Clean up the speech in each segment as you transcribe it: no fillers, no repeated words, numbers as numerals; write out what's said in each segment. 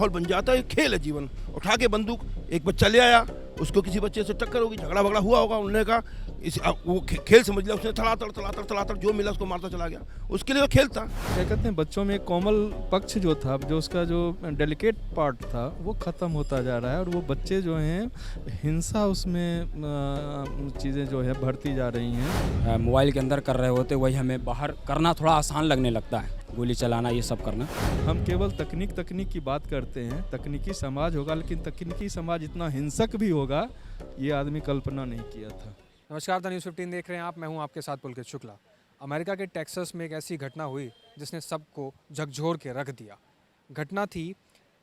माहौल बन जाता है, खेल है जीवन। उठा के बंदूक, एक बच्चा ले आया, उसको किसी बच्चे से टक्कर होगी, झगड़ा वगड़ा हुआ होगा, उन्होंने कहा वो खेल समझ लिया, उसने थलातर जो मिला उसको मारता चला गया, उसके लिए वो खेल था। क्या कहते हैं, बच्चों में कोमल पक्ष जो था, जो उसका जो डेलिकेट पार्ट था, वो ख़त्म होता जा रहा है और वो बच्चे जो हैं हिंसा उसमें चीज़ें जो है बढ़ती जा रही हैं। मोबाइल के अंदर कर रहे होते वही हमें बाहर करना थोड़ा आसान लगने लगता है, गोली चलाना ये सब करना। हम केवल तकनीक की बात करते हैं, तकनीकी समाज होगा, लेकिन तकनीकी समाज इतना हिंसक भी होगा ये आदमी कल्पना नहीं किया था। नमस्कार, द न्यूज़ 15 देख रहे हैं आप। मैं हूं आपके साथ पुलकित शुक्ला। अमेरिका के टेक्सास में एक ऐसी घटना हुई जिसने सबको झकझोर के रख दिया। घटना थी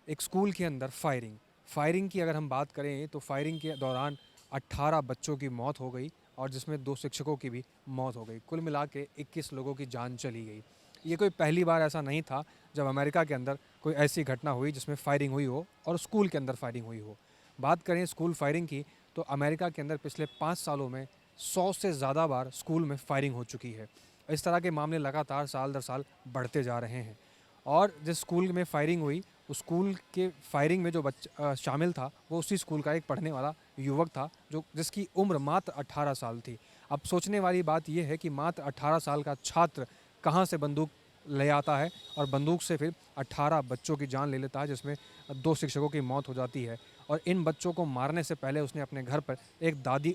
एक स्कूल के अंदर फायरिंग की अगर हम बात करें तो फायरिंग के दौरान 18 बच्चों की मौत हो गई और जिसमें 2 शिक्षकों की भी मौत हो गई। कुल मिला के 21 लोगों की जान चली गई। ये कोई पहली बार ऐसा नहीं था जब अमेरिका के अंदर कोई ऐसी घटना हुई जिसमें फायरिंग हुई हो और स्कूल के अंदर फायरिंग हुई हो। बात करें स्कूल फायरिंग की तो अमेरिका के अंदर पिछले 5 सालों में 100 से ज़्यादा बार स्कूल में फायरिंग हो चुकी है। इस तरह के मामले लगातार साल दर साल बढ़ते जा रहे हैं और जिस स्कूल में फायरिंग हुई उस स्कूल के फायरिंग में जो बच्चा शामिल था वो उसी स्कूल का एक पढ़ने वाला युवक था जिसकी उम्र मात्र 18 साल थी। अब सोचने वाली बात यह है कि मात्र 18 साल का छात्र कहाँ से बंदूक ले आता है और बंदूक से फिर 18 बच्चों की जान ले लेता है, जिसमें 2 शिक्षकों की मौत हो जाती है। और इन बच्चों को मारने से पहले उसने अपने घर पर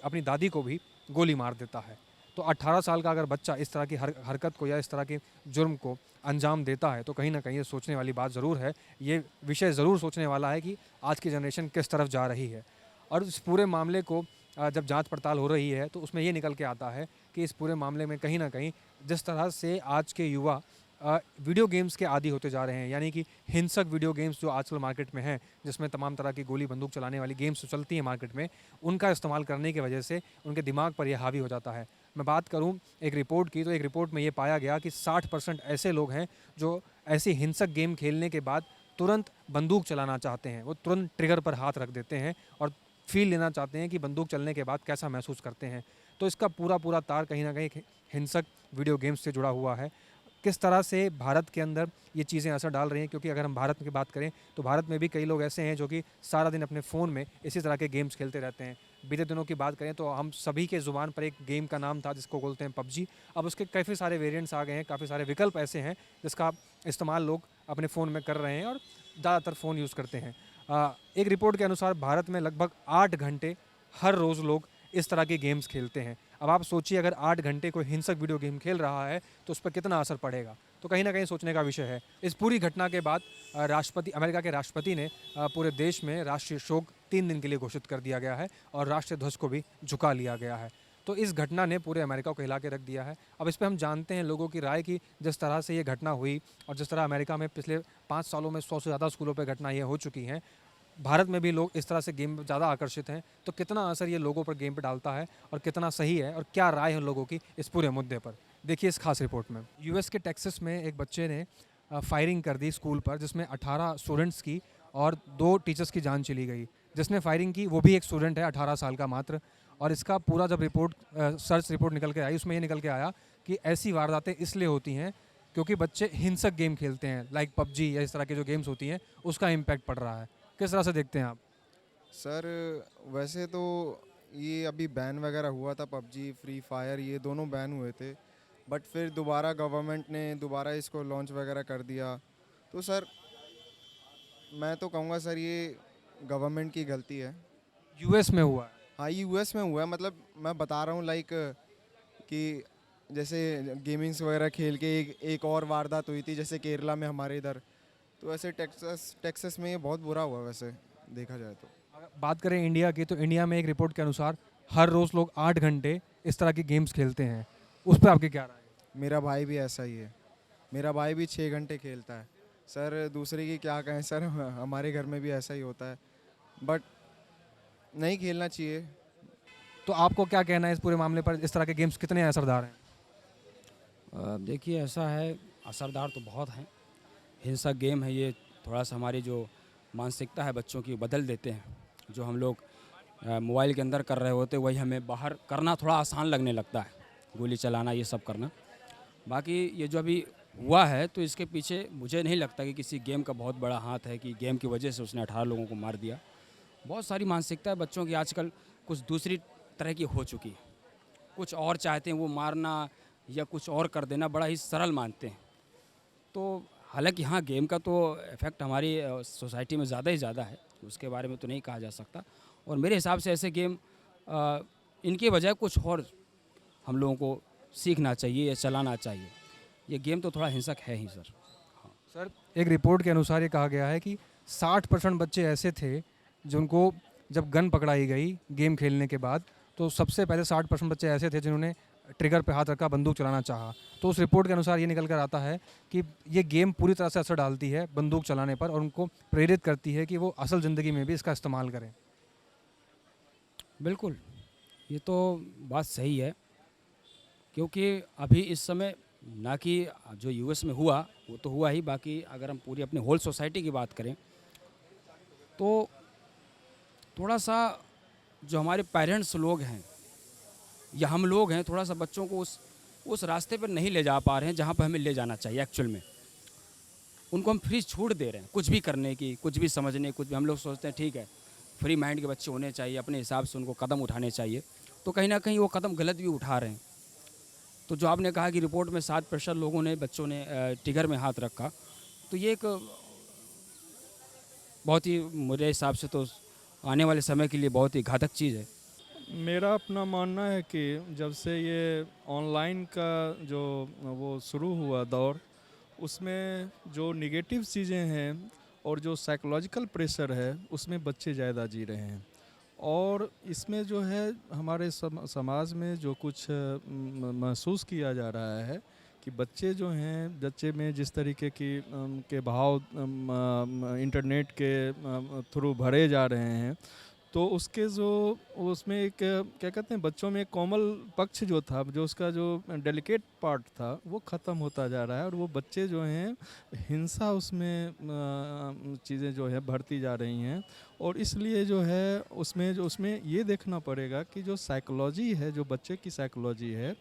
अपनी दादी को भी गोली मार देता है। तो 18 साल का अगर बच्चा इस तरह की हरकत को या इस तरह के जुर्म को अंजाम देता है तो कहीं ना कहीं ये सोचने वाली बात ज़रूर है। ये विषय ज़रूर सोचने वाला है कि आज की जनरेशन किस तरफ जा रही है। और इस पूरे मामले को जब जांच पड़ताल हो रही है तो उसमें ये निकल के आता है कि इस पूरे मामले में कहीं ना कहीं जिस तरह से आज के युवा वीडियो गेम्स के आदी होते जा रहे हैं, यानी कि हिंसक वीडियो गेम्स जो आजकल मार्केट में हैं, जिसमें तमाम तरह की गोली बंदूक चलाने वाली गेम्स जो चलती हैं मार्केट में, उनका इस्तेमाल करने की वजह से उनके दिमाग पर यह हावी हो जाता है। मैं बात करूं एक रिपोर्ट की तो एक रिपोर्ट में ये पाया गया कि 60% ऐसे लोग हैं जो ऐसी हिंसक गेम खेलने के बाद तुरंत बंदूक चलाना चाहते हैं। वो तुरंत ट्रिगर पर हाथ रख देते हैं और फील लेना चाहते हैं कि बंदूक चलने के बाद कैसा महसूस करते हैं। तो इसका पूरा तार कहीं ना कहीं हिंसक वीडियो गेम्स से जुड़ा हुआ है। किस तरह से भारत के अंदर ये चीज़ें असर डाल रही हैं, क्योंकि अगर हम भारत की बात करें तो भारत में भी कई लोग ऐसे हैं जो कि सारा दिन अपने फ़ोन में इसी तरह के गेम्स खेलते रहते हैं। बीते दिनों की बात करें तो हम सभी के ज़ुबान पर एक गेम का नाम था जिसको बोलते हैं पबजी। अब उसके काफ़ी सारे वेरिएंट्स आ गए हैं, काफ़ी सारे विकल्प ऐसे हैं जिसका इस्तेमाल लोग अपने फ़ोन में कर रहे हैं और ज़्यादातर फ़ोन यूज़ करते हैं। एक रिपोर्ट के अनुसार भारत में लगभग 8 घंटे हर रोज़ लोग इस तरह के गेम्स खेलते हैं। अब आप सोचिए अगर 8 घंटे कोई हिंसक वीडियो गेम खेल रहा है तो उस पर कितना असर पड़ेगा। तो कहीं ना कहीं सोचने का विषय है। इस पूरी घटना के बाद अमेरिका के राष्ट्रपति ने पूरे देश में राष्ट्रीय शोक 3 दिन के लिए घोषित कर दिया गया है और राष्ट्रीय ध्वज को भी झुका लिया गया है। तो इस घटना ने पूरे अमेरिका को हिला के रख दिया है। अब इस पर हम जानते हैं लोगों की राय की, जिस तरह से ये घटना हुई और जिस तरह अमेरिका में पिछले 5 सालों में 100 से ज़्यादा स्कूलों पर घटना ये हो चुकी हैं, भारत में भी लोग इस तरह से गेम पर ज़्यादा आकर्षित हैं। तो कितना असर ये लोगों पर गेम पर डालता है और कितना सही है और क्या राय है लोगों की इस पूरे मुद्दे पर, देखिए इस खास रिपोर्ट में। यूएस के टेक्सास में एक बच्चे ने फायरिंग कर दी स्कूल पर, जिसमें 18 स्टूडेंट्स की और 2 टीचर्स की जान चली गई। जिसने फायरिंग की वो भी एक स्टूडेंट है, 18 साल का मात्र। और इसका पूरा जब सर्च रिपोर्ट निकल के आई उसमें ये निकल के आया कि ऐसी वारदातें इसलिए होती हैं क्योंकि बच्चे हिंसक गेम खेलते हैं, लाइक पबजी या इस तरह की जो गेम्स होती हैं उसका इम्पैक्ट पड़ रहा है। किस तरह से देखते हैं आप? सर वैसे तो ये अभी बैन वगैरह हुआ था, पबजी फ्री फायर ये दोनों बैन हुए थे, बट फिर दोबारा गवर्नमेंट ने दोबारा इसको लॉन्च वगैरह कर दिया। तो सर मैं तो कहूँगा सर ये गवर्नमेंट की गलती है। यूएस में हुआ है? हाँ, ये यूएस में हुआ है। मतलब मैं बता रहा हूँ लाइक कि जैसे गेमिंग्स वगैरह खेल के एक और वारदात हुई थी जैसे केरला में हमारे इधर, तो ऐसे टेक्सास में ये बहुत बुरा हुआ वैसे देखा जाए तो। अगर बात करें इंडिया की तो इंडिया में एक रिपोर्ट के अनुसार हर रोज़ लोग 8 घंटे इस तरह की गेम्स खेलते हैं। उस पर आपकी क्या राय है? मेरा भाई भी ऐसा ही है, मेरा भाई भी 6 घंटे खेलता है। सर दूसरे की क्या कहें सर, हमारे घर में भी ऐसा ही होता है, बट नहीं खेलना चाहिए। तो आपको क्या कहना है इस पूरे मामले पर, इस तरह के गेम्स कितने असरदार हैं? देखिए ऐसा है, असरदार तो बहुत हैं। हिंसक गेम है ये, थोड़ा सा हमारी जो मानसिकता है बच्चों की बदल देते हैं। जो हम लोग मोबाइल के अंदर कर रहे होते वही हमें बाहर करना थोड़ा आसान लगने लगता है, गोली चलाना ये सब करना। बाकी ये जो अभी हुआ है तो इसके पीछे मुझे नहीं लगता कि किसी गेम का बहुत बड़ा हाथ है कि गेम की वजह से उसने 18 लोगों को मार दिया। बहुत सारी मानसिकता है बच्चों की आजकल कुछ दूसरी तरह की हो चुकी है। कुछ और चाहते हैं, वो मारना या कुछ और कर देना बड़ा ही सरल मानते हैं। तो हालांकि हाँ, गेम का तो इफ़ेक्ट हमारी सोसाइटी में ज़्यादा ही ज़्यादा है, उसके बारे में तो नहीं कहा जा सकता। और मेरे हिसाब से ऐसे गेम इनके बजाय कुछ और हम लोगों को सीखना चाहिए या चलाना चाहिए। ये गेम तो थोड़ा हिंसक है ही सर। सर, एक रिपोर्ट के अनुसार ये कहा गया है कि 60% बच्चे ऐसे थे जिनको जब गन पकड़ाई गई गेम खेलने के बाद, तो सबसे पहले 60% बच्चे ऐसे थे जिन्होंने ट्रिगर पे हाथ रखा, बंदूक चलाना चाहा। तो उस रिपोर्ट के अनुसार ये निकल कर आता है कि ये गेम पूरी तरह से असर डालती है बंदूक चलाने पर और उनको प्रेरित करती है कि वो असल ज़िंदगी में भी इसका इस्तेमाल करें। बिल्कुल, ये तो बात सही है, क्योंकि अभी इस समय ना कि जो यूएस में हुआ वो तो हुआ ही, बाकी अगर हम पूरी अपने होल सोसाइटी की बात करें तो थोड़ा सा जो हमारे पेरेंट्स लोग हैं या हम लोग हैं, थोड़ा सा बच्चों को उस रास्ते पर नहीं ले जा पा रहे हैं जहाँ पर हमें ले जाना चाहिए। एक्चुअल में उनको हम फ्री छूट दे रहे हैं कुछ भी करने की, कुछ भी समझने, कुछ भी। हम लोग सोचते हैं ठीक है, फ्री माइंड के बच्चे होने चाहिए, अपने हिसाब से उनको कदम उठाने चाहिए, तो कहीं ना कहीं वो कदम गलत भी उठा रहे हैं। तो जो आपने कहा कि रिपोर्ट में 7% लोगों ने, बच्चों ने ट्रिगर में हाथ रखा, तो ये एक बहुत ही मेरे हिसाब से तो आने वाले समय के लिए बहुत ही घातक चीज़ है। मेरा अपना मानना है कि जब से ये ऑनलाइन का जो वो शुरू हुआ दौर, उसमें जो निगेटिव चीज़ें हैं और जो साइकोलॉजिकल प्रेशर है उसमें बच्चे ज़्यादा जी रहे हैं। और इसमें जो है हमारे समाज में जो कुछ महसूस किया जा रहा है कि बच्चे जो हैं, बच्चे में जिस तरीके की के भाव इंटरनेट के थ्रू भरे जा रहे हैं, तो उसके जो उसमें एक क्या कहते हैं, बच्चों में एक कोमल पक्ष जो था, जो उसका जो डेलिकेट पार्ट था, वो ख़त्म होता जा रहा है। और वो बच्चे जो हैं हिंसा उसमें चीज़ें जो है बढ़ती जा रही हैं। और इसलिए जो है उसमें ये देखना पड़ेगा कि जो साइकोलॉजी है, जो बच्चे की साइकोलॉजी है,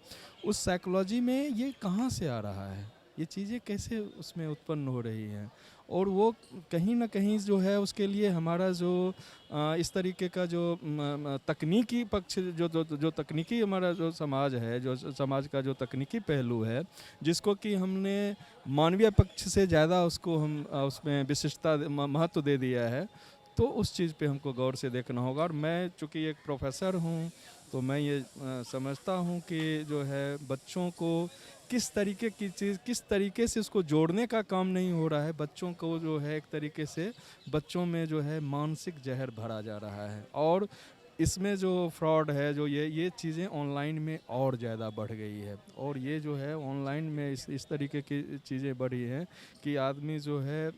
उस साइकोलॉजी में ये कहाँ से आ रहा है, ये चीज़ें कैसे उसमें उत्पन्न हो रही हैं। और वो कहीं ना कहीं जो है उसके लिए हमारा जो इस तरीके का जो तकनीकी पक्ष जो तकनीकी हमारा जो समाज है, जो समाज का जो तकनीकी पहलू है, जिसको कि हमने मानवीय पक्ष से ज़्यादा उसको हम उसमें विशिष्टता महत्व दे दिया है, तो उस चीज़ पे हमको गौर से देखना होगा। और मैं चूँकि एक प्रोफेसर हूँ, तो मैं ये समझता हूँ कि जो है बच्चों को किस तरीके की चीज़, किस तरीके से उसको जोड़ने का काम नहीं हो रहा है। बच्चों को जो है एक तरीके से बच्चों में जो है मानसिक जहर भरा जा रहा है। और इसमें जो फ्रॉड है, जो ये चीज़ें ऑनलाइन में और ज़्यादा बढ़ गई है। और ये जो है ऑनलाइन में इस तरीके की चीज़ें बढ़ी हैं कि आदमी जो है,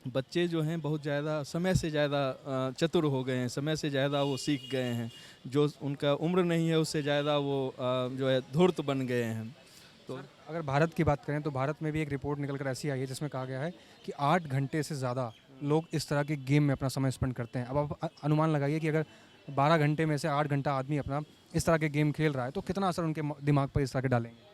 बच्चे जो हैं बहुत ज़्यादा समय से ज़्यादा चतुर हो गए हैं, समय से ज़्यादा वो सीख गए हैं। जो उनका उम्र नहीं है उससे ज़्यादा वो जो है धूर्त बन गए हैं। तो अगर भारत की बात करें तो भारत में भी एक रिपोर्ट निकल कर ऐसी आई है जिसमें कहा गया है कि 8 घंटे से ज़्यादा लोग इस तरह के गेम में अपना समय स्पेंड करते हैं। अब आप अनुमान लगाइए कि अगर 12 घंटे में से 8 घंटा आदमी अपना इस तरह के गेम खेल रहा है, तो कितना असर उनके दिमाग पर इस तरह के डालेंगे।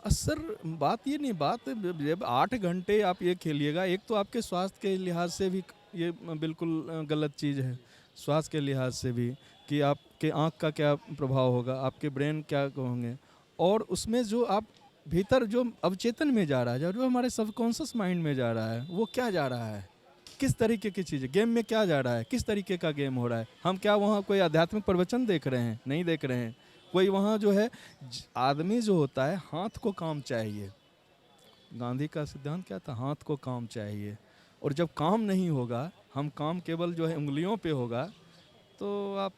असर बात ये नहीं, बात जब 8 घंटे आप ये खेलिएगा, एक तो आपके स्वास्थ्य के लिहाज से भी ये बिल्कुल गलत चीज़ है। स्वास्थ्य के लिहाज से भी कि आपके आँख का क्या प्रभाव होगा, आपके ब्रेन क्या होंगे। और उसमें जो आप भीतर जो अवचेतन में जा रहा है, जो हमारे सबकॉन्शियस माइंड में जा रहा है, वो क्या जा रहा है, किस तरीके की चीज़ गेम में क्या जा रहा है, किस तरीके का गेम हो रहा है। हम क्या वहाँ कोई आध्यात्मिक प्रवचन देख रहे हैं? नहीं देख रहे हैं। कोई वहाँ जो है आदमी जो होता है, हाथ को काम चाहिए। गांधी का सिद्धांत क्या था? हाथ को काम चाहिए। और जब काम नहीं होगा, हम काम केवल जो है उंगलियों पे होगा, तो आप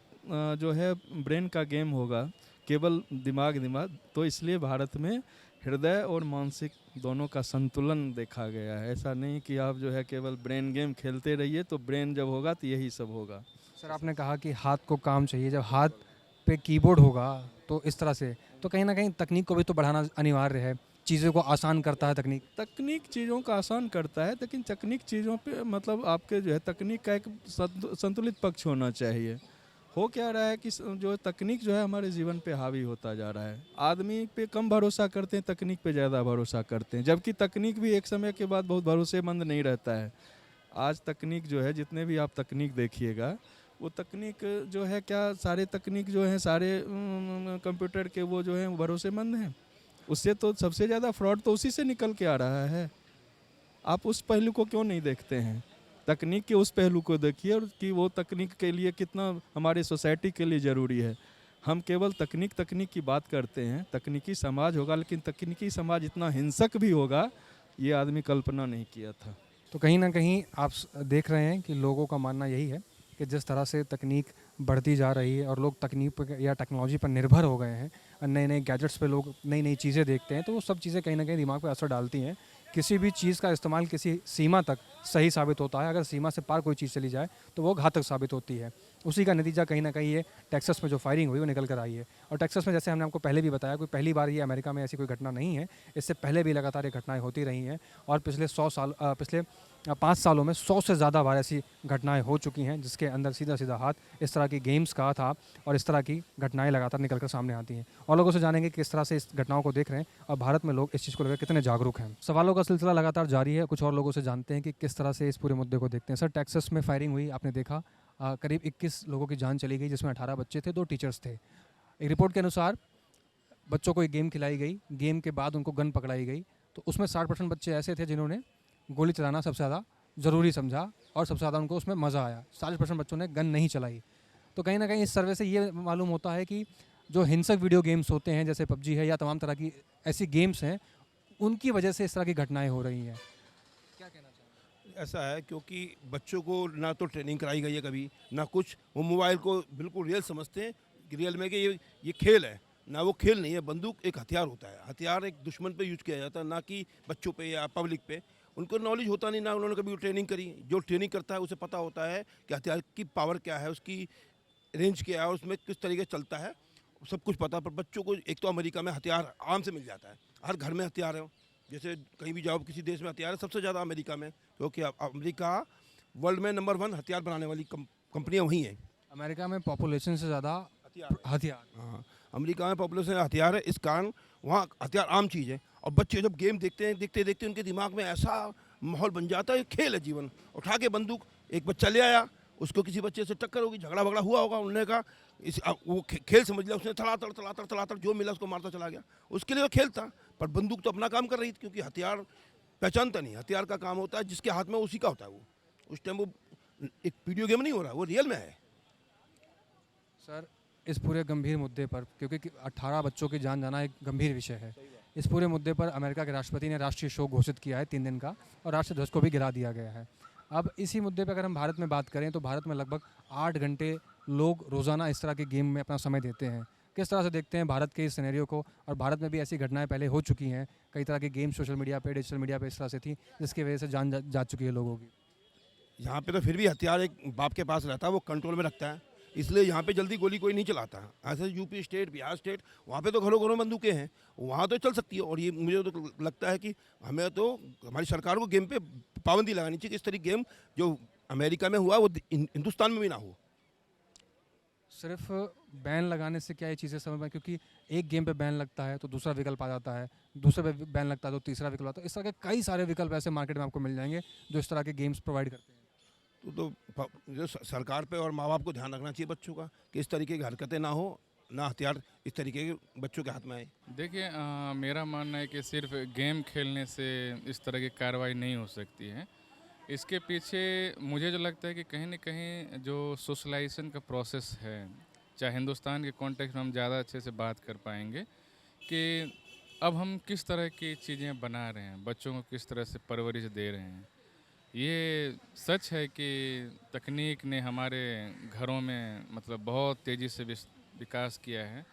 जो है ब्रेन का गेम होगा, केवल दिमाग। तो इसलिए भारत में हृदय और मानसिक दोनों का संतुलन देखा गया है। ऐसा नहीं कि आप जो है केवल ब्रेन गेम खेलते रहिए, तो ब्रेन जब होगा तो यही सब होगा। सर, आपने कहा कि हाथ को काम चाहिए, जब हाथ पे कीबोर्ड होगा तो इस तरह से, तो कहीं ना कहीं तकनीक को भी तो बढ़ाना अनिवार्य है। चीज़ों को आसान करता है तकनीक चीज़ों का आसान करता है, लेकिन तकनीक चीज़ों पे मतलब आपके जो है तकनीक का एक संतुलित पक्ष होना चाहिए। हो क्या रहा है कि जो तकनीक जो है हमारे जीवन पे हावी होता जा रहा है। आदमी पे कम भरोसा करते हैं, तकनीक पे ज़्यादा भरोसा करते हैं, जबकि तकनीक भी एक समय के बाद बहुत भरोसेमंद नहीं रहता है। आज तकनीक जो है, जितने भी आप तकनीक देखिएगा, वो तकनीक जो है क्या, सारे तकनीक जो है सारे कंप्यूटर के वो जो है भरोसेमंद हैं। उससे तो सबसे ज़्यादा फ्रॉड तो उसी से निकल के आ रहा है। आप उस पहलू को क्यों नहीं देखते हैं? तकनीक के उस पहलू को देखिए, और कि वो तकनीक के लिए कितना हमारे सोसाइटी के लिए ज़रूरी है। हम केवल तकनीक की बात करते हैं, तकनीकी समाज होगा, लेकिन तकनीकी समाज इतना हिंसक भी होगा, ये आदमी कल्पना नहीं किया था। तो कहीं ना कहीं आप देख रहे हैं कि लोगों का मानना यही है कि जिस तरह से तकनीक बढ़ती जा रही है और लोग तकनीक पर या टेक्नोलॉजी पर निर्भर हो गए हैं, नए नए गैजेट्स पे लोग नई नई चीज़ें देखते हैं, तो वो सब चीज़ें कहीं ना कहीं दिमाग पे असर डालती हैं। किसी भी चीज़ का इस्तेमाल किसी सीमा तक सही साबित होता है, अगर सीमा से पार कोई चीज़ चली जाए तो वो घातक साबित होती है। उसी का नतीजा कहीं ना कहीं ये टेक्सास में जो फायरिंग हुई वो निकल कर आई है। और टेक्सास में, जैसे हमने आपको पहले भी बताया, कोई पहली बार ये अमेरिका में ऐसी कोई घटना नहीं है। इससे पहले भी लगातार ये घटनाएं होती रही हैं और पिछले 5 सालों में 100 से ज़्यादा बार ऐसी घटनाएं हो चुकी हैं, जिसके अंदर सीधा सीधा हाथ इस तरह की गेम्स का था और इस तरह की घटनाएं लगातार निकल कर सामने आती हैं। और लोगों से जानेंगे किस तरह से इस घटनाओं को देख रहे हैं और भारत में लोग इस चीज़ को लेकर कितने जागरूक हैं। सवालों का सिलसिला लगातार जारी है। कुछ और लोगों से जानते हैं कि किस तरह से इस पूरे मुद्दे को देखते हैं। सर, टेक्सास में फायरिंग हुई, आपने देखा, करीब 21 लोगों की जान चली गई, जिसमें 18 बच्चे थे, 2 टीचर्स थे। एक रिपोर्ट के अनुसार बच्चों को एक गेम खिलाई गई, गेम के बाद उनको गन पकड़ाई गई, तो उसमें 60% बच्चे ऐसे थे जिन्होंने गोली चलाना सबसे ज़्यादा ज़रूरी समझा और सबसे ज़्यादा उनको उसमें मज़ा आया। 40% बच्चों ने गन नहीं चलाई। तो कहीं ना कहीं इस सर्वे से ये मालूम होता है कि जो हिंसक वीडियो गेम्स होते हैं, जैसे पबजी है या तमाम तरह की ऐसी गेम्स हैं, उनकी वजह से इस तरह की घटनाएं हो रही हैं। क्या कहना चाहिए? ऐसा है क्योंकि बच्चों को ना तो ट्रेनिंग कराई गई है कभी, ना कुछ। वो मोबाइल को बिल्कुल रियल समझते हैं कि रियल में कि ये खेल है। ना वो खेल नहीं है, बंदूक एक हथियार होता है। हथियार एक दुश्मन पे यूज किया जाता है, ना कि बच्चों पे या पब्लिक पे। उनको नॉलेज होता नहीं, ना उन्होंने कभी ट्रेनिंग करी। जो ट्रेनिंग करता है उसे पता होता है कि हथियार की पावर क्या है, उसकी रेंज क्या है, उसमें किस तरीके से चलता है, सब कुछ पता। पर बच्चों को एक तो अमेरिका में हथियार आराम से मिल जाता है, हर घर में हथियार है। जैसे कहीं भी जाओ, किसी देश में हथियार है, सबसे ज़्यादा अमेरिका में, क्योंकि अमेरिका वर्ल्ड में नंबर 1 हथियार बनाने वाली कंपनियाँ वहीं हैं। अमेरिका में पॉपुलेशन से ज़्यादा हथियार। हाँ, अमेरिका में पॉपुलेशन हथियार है, इस कारण वहाँ हथियार आम चीज़ है। और बच्चे जब गेम देखते हैं, देखते देखते उनके दिमाग में ऐसा माहौल बन जाता है, खेल है जीवन। उठा के बंदूक, एक बच्चा ले आया, उसको किसी बच्चे से टक्कर होगी, झगड़ा वगड़ा हुआ होगा, उन्होंने कहा वो खेल समझ लिया, उसने थड़ातड़ जो मिला उसको मारता चला गया। उसके लिए वो खेल था, पर बंदूक तो अपना काम कर रही थी, क्योंकि हथियार पहचानता नहीं। हथियार का काम होता है जिसके हाथ में उसी का होता है। वो उस टाइम वो एक वीडियो गेम नहीं हो रहा, वो रियल में है। सर, इस पूरे गंभीर मुद्दे पर, क्योंकि 18 बच्चों की जान जाना एक गंभीर विषय है, इस पूरे मुद्दे पर अमेरिका के राष्ट्रपति ने राष्ट्रीय शोक घोषित किया है 3 दिन का, और राष्ट्रीय ध्वज को भी गिरा दिया गया है। अब इसी मुद्दे पर अगर हम भारत में बात करें तो भारत में लगभग 8 घंटे लोग रोज़ाना इस तरह के गेम में अपना समय देते हैं। किस तरह से देखते हैं भारत के इस सिनेरियो को? और भारत में भी ऐसी घटनाएं पहले हो चुकी हैं, कई तरह के गेम सोशल मीडिया पे, डिजिटल मीडिया पे इस तरह से थी, जिसकी वजह से जान जा चुकी है लोगों की। यहाँ पे तो फिर भी हथियार एक बाप के पास रहता है, वो कंट्रोल में रखता है, इसलिए यहाँ पे जल्दी गोली कोई नहीं चलाता। ऐसे यूपी स्टेट, बिहार स्टेट, वहाँ पे तो घरों घरों बंदूकें हैं, वहाँ तो चल सकती है। और ये मुझे तो लगता है कि हमें तो, हमारी सरकार को गेम पे पाबंदी लगानी चाहिए कि इस तरह गेम जो अमेरिका में हुआ वो हिंदुस्तान में भी ना हो। सिर्फ बैन लगाने से क्या ये चीज़ें समझ में, क्योंकि एक गेम पे बैन लगता है तो दूसरा विकल्प आ जाता है, दूसरे पे बैन लगता है तो तीसरा विकल्प आता है। इस तरह के कई सारे विकल्प ऐसे मार्केट में आपको मिल जाएंगे जो इस तरह के गेम्स प्रोवाइड करते हैं। जो सरकार पे और माँ बाप को ध्यान रखना चाहिए बच्चों का, कि इस तरीके की हरकतें ना हो, ना हथियार इस तरीके के बच्चों के हाथ में आए। देखिए, मेरा मानना है कि सिर्फ गेम खेलने से इस तरह की कार्रवाई नहीं हो सकती है। इसके पीछे मुझे जो लगता है कि कहीं न कहीं जो सोशलाइजेशन का प्रोसेस है, चाहे हिंदुस्तान के कॉन्टेक्स्ट में हम ज़्यादा अच्छे से बात कर पाएंगे कि अब हम किस तरह की चीज़ें बना रहे हैं, बच्चों को किस तरह से परवरिश दे रहे हैं। ये सच है कि तकनीक ने हमारे घरों में मतलब बहुत तेज़ी से विकास किया है,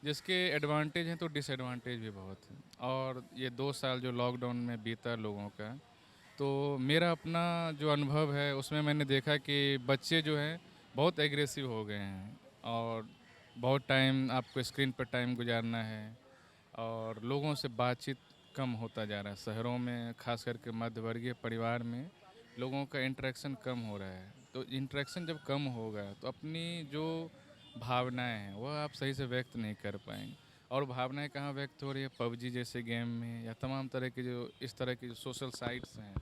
जिसके एडवांटेज हैं तो डिसएडवांटेज भी बहुत हैं। और ये 2 साल जो लॉकडाउन में बीता लोगों का, तो मेरा अपना जो अनुभव है उसमें मैंने देखा कि बच्चे जो हैं बहुत एग्रेसिव हो गए हैं और बहुत टाइम आपको स्क्रीन पर टाइम गुजारना है और लोगों से बातचीत कम होता जा रहा है। शहरों में खास करके मध्यवर्गीय परिवार में लोगों का इंटरेक्शन कम हो रहा है। तो इंटरेक्शन जब कम होगा तो अपनी जो भावनाएं हैं वो आप सही से व्यक्त नहीं कर पाएंगे। और भावनाएं कहाँ व्यक्त हो रही है? पबजी जैसे गेम में, या तमाम तरह के जो इस तरह की जो सोशल साइट्स हैं,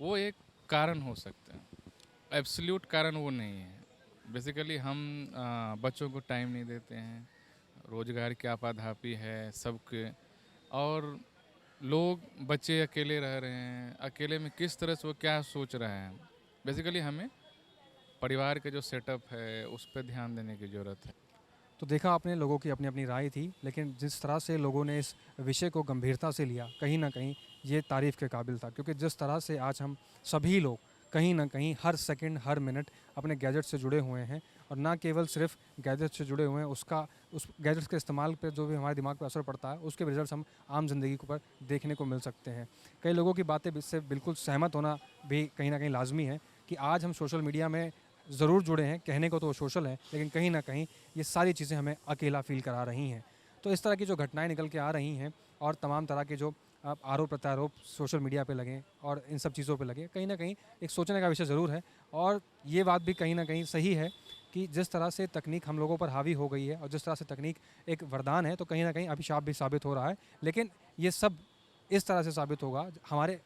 वो एक कारण हो सकते हैं, एब्सोल्यूट कारण वो नहीं है। बेसिकली हम बच्चों को टाइम नहीं देते हैं, रोजगार की आपाधापी है सबके, और लोग बच्चे अकेले रह रहे हैं। अकेले में किस तरह से वो क्या सोच रहे हैं, बेसिकली हमें परिवार के जो सेटअप है उस पर ध्यान देने की ज़रूरत है। तो देखा आपने, लोगों की अपनी अपनी राय थी, लेकिन जिस तरह से लोगों ने इस विषय को गंभीरता से लिया, कहीं ना कहीं ये तारीफ़ के काबिल था। क्योंकि जिस तरह से आज हम सभी लोग कहीं ना कहीं हर सेकंड हर मिनट अपने गैजेट से जुड़े हुए हैं, और ना केवल सिर्फ गैजेट से जुड़े हुए हैं, उस गैजेट्स के इस्तेमाल पे जो भी हमारे दिमाग पर असर पड़ता है, उसके रिजल्ट्स हम आम ज़िंदगी के ऊपर देखने को मिल सकते हैं। कई लोगों की बातें इससे बिल्कुल सहमत होना भी कहीं ना कहीं लाजमी है कि आज हम सोशल मीडिया में ज़रूर जुड़े हैं, कहने को तो वो सोशल है, लेकिन कहीं ना कहीं ये सारी चीज़ें हमें अकेला फील करा रही हैं। तो इस तरह की जो घटनाएं निकल के आ रही हैं, और तमाम तरह के जो आरोप प्रत्यारोप सोशल मीडिया पे लगे और इन सब चीज़ों पे लगे, कहीं ना कहीं एक सोचने का विषय ज़रूर है। और ये बात भी कहीं ना कहीं सही है कि जिस तरह से तकनीक हम लोगों पर हावी हो गई है, और जिस तरह से तकनीक एक वरदान है, तो कहीं ना कहीं अभिशाप भी साबित हो रहा है। लेकिन ये सब इस तरह से साबित होगा हमारे